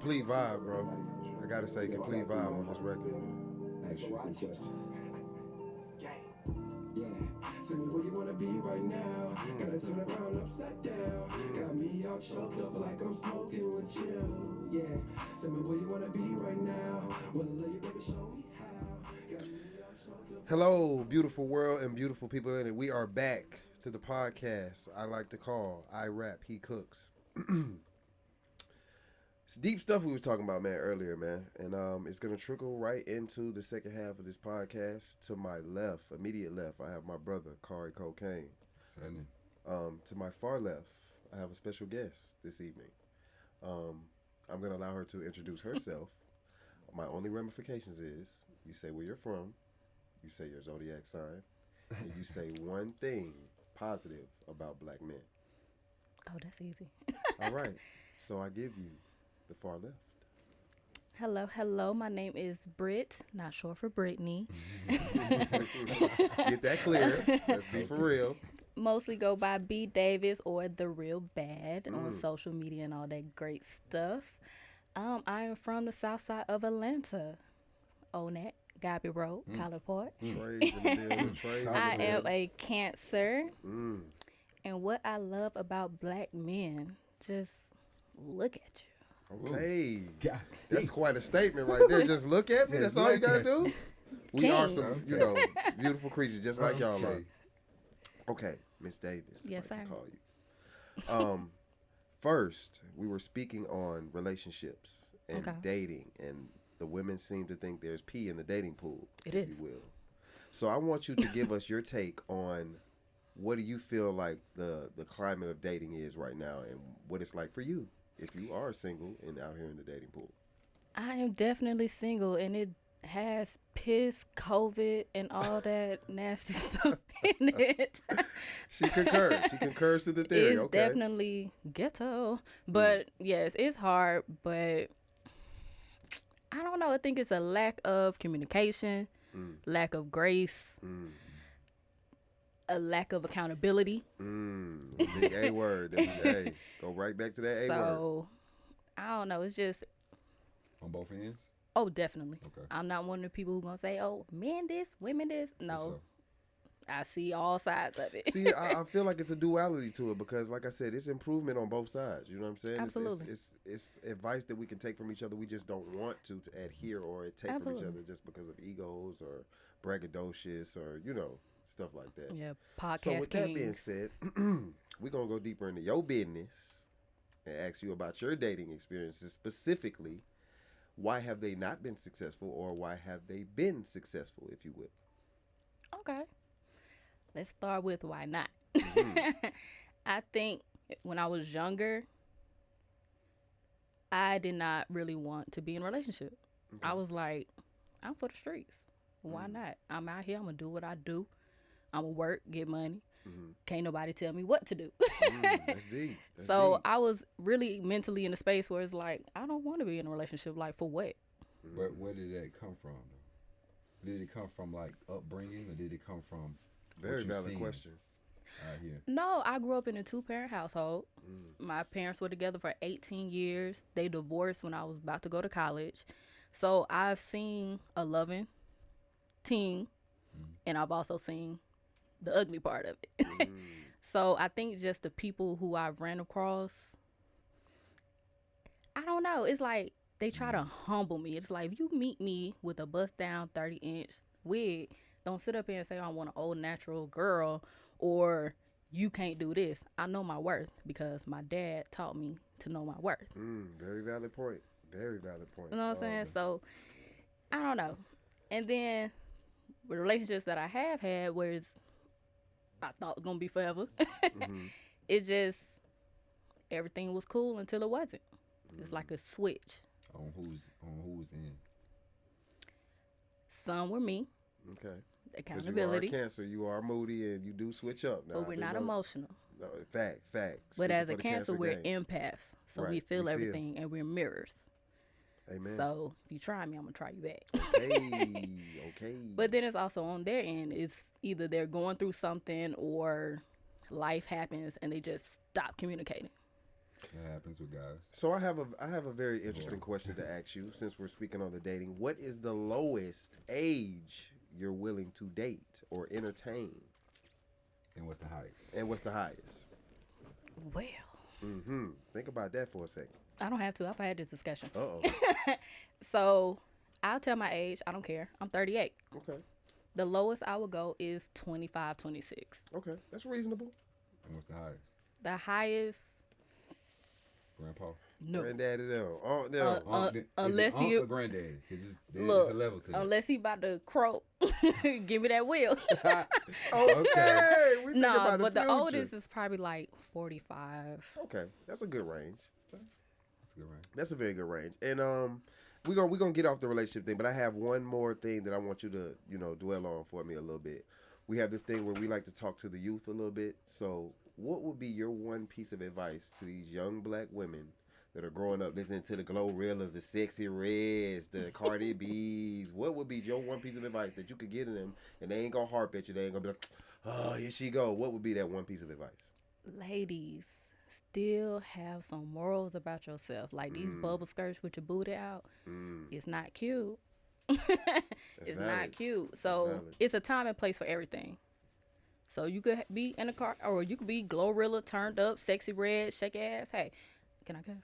Complete vibe, bro. I gotta say, complete vibe on this record, man. Ask you a few questions. Yeah. Tell me where you wanna be right now. Gotta turn around upside down. Got me all choked up like I'm smoking with you. Yeah. Tell me where you wanna be right now. Wanna love you, baby, show me how. Got me all choked up. Hello, beautiful world and beautiful people in it. We are back to the podcast I like to call I Rap, He Cooks. It's deep stuff we was talking about, man, earlier, man. And it's going to trickle right into the second half of this podcast. To my left, immediate left, I have my brother, Kari Cocaine. To my far left, I have a special guest this evening. I'm going to allow her to introduce herself. My only ramifications is you say where you're from, you say your zodiac sign, and you say one thing positive about black men. Oh, that's easy. All right. So I give you the far left. Hello. My name is Britt, not short for Brittany. Get that clear. Let's be for real. Mostly go by B Davis or The Real Bad on social media and all that great stuff. I am from the south side of Atlanta. Onet, Gabby Road, College Park. Trades in the building. Trades in the I am building. a Cancer. And what I love about black men, just look at you. Okay. God. That's quite a statement right there. Just look at me. That's all you got to do. We are some, beautiful creatures just like y'all are. Okay, Miss Davis. Yes, like sir. to call you. First, we were speaking on relationships and dating, and the women seem to think there's pee in the dating pool, It if is. you will. So I want you to give us your take on what do you feel like the climate of dating is right now, and what it's like for you if you are single and out here in the dating pool. I am definitely single, and it has piss, COVID, and all that nasty stuff in it. She concurs. She concurs to the theory. It's Okay. definitely ghetto. But yes, it's hard, but I don't know. I think it's a lack of communication, lack of grace, a lack of accountability. Big A word. Hey, go right back to that A word. So I don't know. It's just, On both ends? oh, definitely. Okay. I'm not one of the people who gonna say, oh, men this, women this. No, sure. I see all sides of it. See, I feel like it's a duality to it because, like I said, it's improvement on both sides. You know what I'm saying? Absolutely. It's advice that we can take from each other. We just don't want to adhere or take from each other just because of egos or braggadocious or, stuff like that. Yeah, podcast So with that being kings. said, we're going to go deeper into your business and ask you about your dating experiences, specifically why have they not been successful or why have they been successful, if you will. Okay. Let's start with why not. I think when I was younger, I did not really want to be in a relationship. Okay. I was like, I'm for the streets. Why not? I'm out here. I'm going to do what I do. I'm going to work, get money. Can't nobody tell me what to do. That's deep. That's So deep. I was really mentally in a space where it's like, I don't want to be in a relationship. Like, for what? Where did that come from, though? Did it come from, like, upbringing, or did it come from Very what you valid seen question. out here? No, I grew up in a two-parent household. My parents were together for 18 years. They divorced when I was about to go to college. So I've seen a loving teen, and I've also seen the ugly part of it. So I think just the people who I've ran across, I don't know. It's like they try to humble me. It's like if you meet me with a bust-down 30-inch wig, don't sit up here and say I want an old natural girl or you can't do this. I know my worth because my dad taught me to know my worth. Very valid point. Very valid point. You know what I'm saying? So I don't know. And then with relationships that I have had where I thought it was gonna be forever, it just everything was cool until it wasn't. It's like a switch. On who's in? Some were me, Okay. accountability, You are a Cancer, you are moody, and you do switch up. Now, but we're not emotional. No, fact. But Speaking as for a the Cancer, we're game. empaths, so Right, we feel we feel. everything and we're mirrors. Amen. So if you try me, I'm gonna try you back. Okay. But then it's also on their end. It's either they're going through something or life happens and they just stop communicating. That happens with guys. So I have a very interesting question to ask you since we're speaking on the dating. What is the lowest age you're willing to date or entertain? And what's the highest? And what's the highest? Well, Think about that for a second. I don't have to. I've had this discussion. Uh-oh. So I'll tell my age. I don't care. I'm 38. Okay. The lowest I would go is 25, 26. Okay. That's reasonable. And what's the highest? The highest, Grandpa? no. Granddaddy, no. Oh, no. Unless is it you- or granddaddy, because there's Look, a level to that. unless he about to croak, give me that wheel. Okay. We think Nah, about but the future. oldest is probably like 45. Okay. That's a good range. That's a good range. That's a very good range. And we're gonna get off the relationship thing, but I have one more thing that I want you to, dwell on for me a little bit. We have this thing where we like to talk to the youth a little bit. So what would be your one piece of advice to these young black women that are growing up listening to the Glorrillas, the Sexy Reds, the Cardi B's? What would be your one piece of advice that you could give to them and they ain't gonna harp at you? They ain't gonna be like, oh, here she go. What would be that one piece of advice? Ladies, still have some morals about yourself. Like these bubble skirts with your booty out, it's not cute. It's not valid. cute. So valid. it's a time and place for everything. So you could be in a car, or you could be Glorilla, turned up, sexy red, shake your ass. Hey, can I cuss?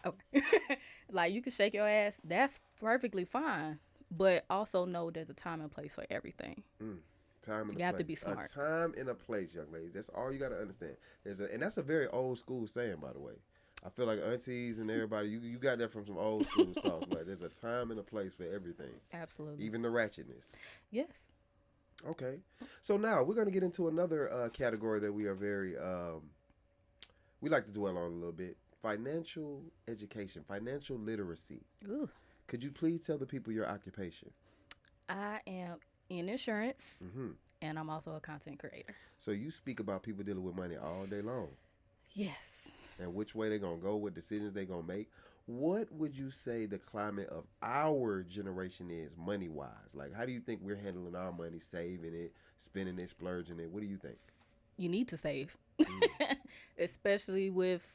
Okay. Like you can shake your ass. That's perfectly fine. But also know there's a time and place for everything. Time and You a got place. to be smart. A time and a place, young ladies. That's all you got to understand. And that's a very old school saying, by the way. I feel like aunties and everybody, you got that from some old school songs. Like there's a time and a place for everything, Absolutely. even the ratchetness. Yes. Okay, so now we're gonna get into another category that we are very we like to dwell on a little bit: financial education, financial literacy. Ooh. Could you please tell the people your occupation? I am in insurance, and I'm also a content creator. So you speak about people dealing with money all day long. Yes. And which way they're going to go, what decisions they're going to make. What would you say the climate of our generation is money-wise? Like, how do you think we're handling our money, saving it, spending it, splurging it? What do you think? You need to save, especially with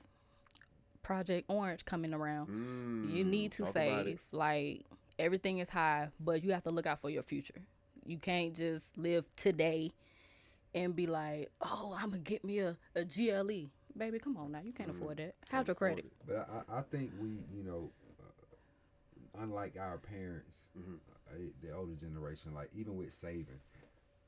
Project Orange coming around. You need to talk about it. save. Like, everything is high, but you have to look out for your future. You can't just live today and be like, oh, I'm going to get me a GLE. Baby, come on now. You can't afford that. How's your credit? But I think we, unlike our parents, the older generation, like even with saving,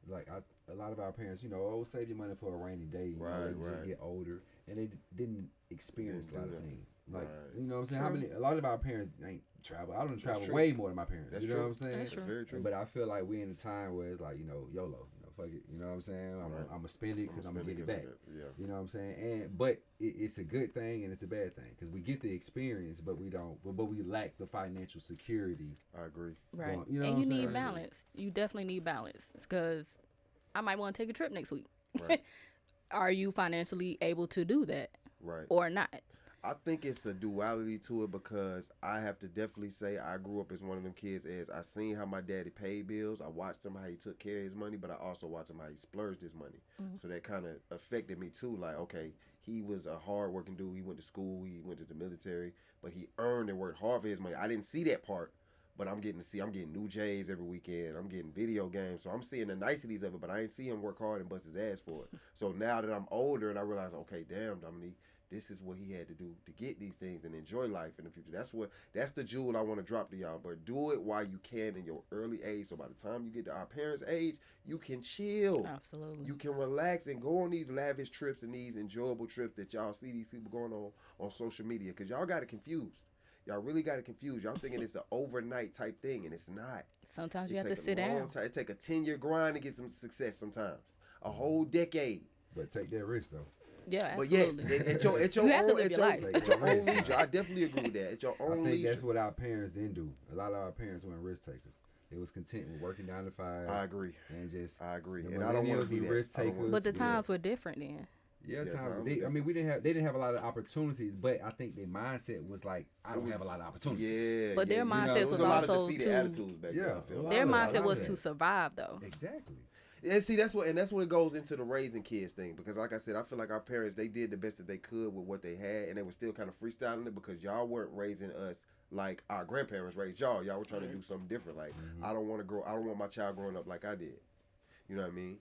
like a lot of our parents, save your money for a rainy day. They just get older and they didn't experience a lot of things. Like, you know what I'm saying? A lot of our parents ain't travel. I don't travel way more than my parents. That's you know true. what I'm saying? That's true. Very true. But I feel like we're in a time where it's like, YOLO. Fuck it. You know what I'm saying? I'm going to spend it because I'm going to get it back. Yeah. You know what I'm saying? But it's a good thing and it's a bad thing because we get the experience, but we don't. But we lack the financial security. I agree. Right. You know and what you I'm need saying? balance. You definitely need balance because I might want to take a trip next week. Right. Are you financially able to do that Right. or not? I think it's a duality to it because I have to definitely say I grew up as one of them kids as I seen how my daddy paid bills. I watched him how he took care of his money, but I also watched him how he splurged his money. So that kind of affected me too. Like, okay, he was a hard working dude. He went to school. He went to the military, but he earned and worked hard for his money. I didn't see that part, but I'm getting new J's every weekend. I'm getting video games. So I'm seeing the niceties of it, but I ain't see him work hard and bust his ass for it. So now that I'm older and I realize, okay, damn, Dominique, this is what he had to do to get these things and enjoy life in the future. That's the jewel I want to drop to y'all. But do it while you can in your early age. So by the time you get to our parents' age, you can chill. Absolutely. You can relax and go on these lavish trips and these enjoyable trips that y'all see these people going on social media. Because y'all got it confused. Y'all really got it confused. Y'all thinking it's an overnight type thing, and it's not. Sometimes you have to sit down. It take a 10-year grind to get some success sometimes. A whole decade. But take that risk, though. Yeah, But absolutely. yes, at your You have to own, live your life. at your own leisure. I definitely agree with that. At your own I think leisure. that's what our parents didn't do. A lot of our parents weren't risk takers. They was content with working 9 to 5. I agree. And I agree. the And I don't want to millennials, be we that. risk I don't wanna takers. But the be times were different then. Yeah, Yes, time. I'm They, I different. mean, they didn't have a lot of opportunities, but I think their mindset was like, I don't have a lot of opportunities. Yeah. But their yeah. mindset There was was a lot of also defeated to- attitudes back then. I feel a like. Their lot mindset of was that. to survive, though. Exactly. And see, that's what it goes into the raising kids thing, because like I said, I feel like our parents, they did the best that they could with what they had, and they were still kind of freestyling it because y'all weren't raising us like our grandparents raised y'all. Y'all were trying to do something different. Like I don't want my child growing up like I did. You know what I mean?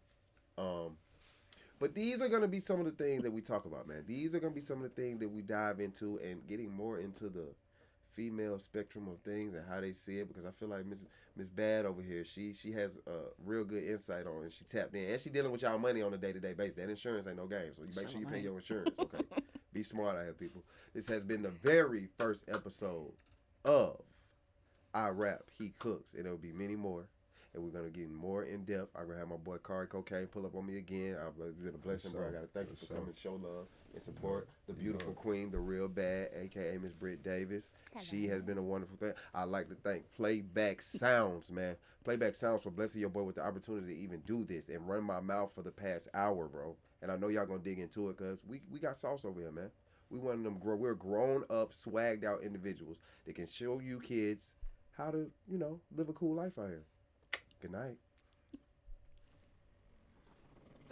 But these are gonna be some of the things that we talk about, man. These are gonna be some of the things that we dive into, and getting more into the female spectrum of things and how they see it, because I feel like Miss Bad over here, she has a real good insight on it. She tapped in, and she dealing with y'all money on a day-to-day basis. That insurance ain't no game, so you make sure you pay your insurance. Okay, be smart out here, people. This has been the very first episode of I Rap, He Cooks, and there'll be many more. And we're gonna get more in depth. I'm gonna have my boy Kari Cocaine pull up on me again. It's been a blessing, bro. I gotta thank you for coming, show love and support the beautiful queen, the real bad, aka Miss Britt Davis. Hello. She has been a wonderful thing. I'd like to thank Playback Sounds, man. Playback Sounds for blessing your boy with the opportunity to even do this and run my mouth for the past hour, bro. And I know y'all gonna dig into it, because we got sauce over here, man. We're grown up, swagged out individuals that can show you kids how to, live a cool life out here. Good night.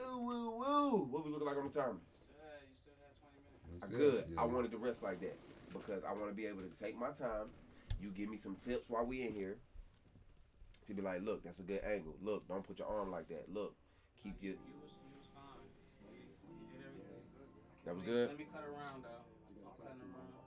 Ooh, woo, woo. What we looking like on the timer? You still got 20 minutes. Good. Yeah. I wanted to rest like that because I want to be able to take my time. You give me some tips while we in here to be like, look, that's a good angle. Look, don't put your arm like that. Look, keep your. You was fine. You did everything. That was good. Let me cut around though.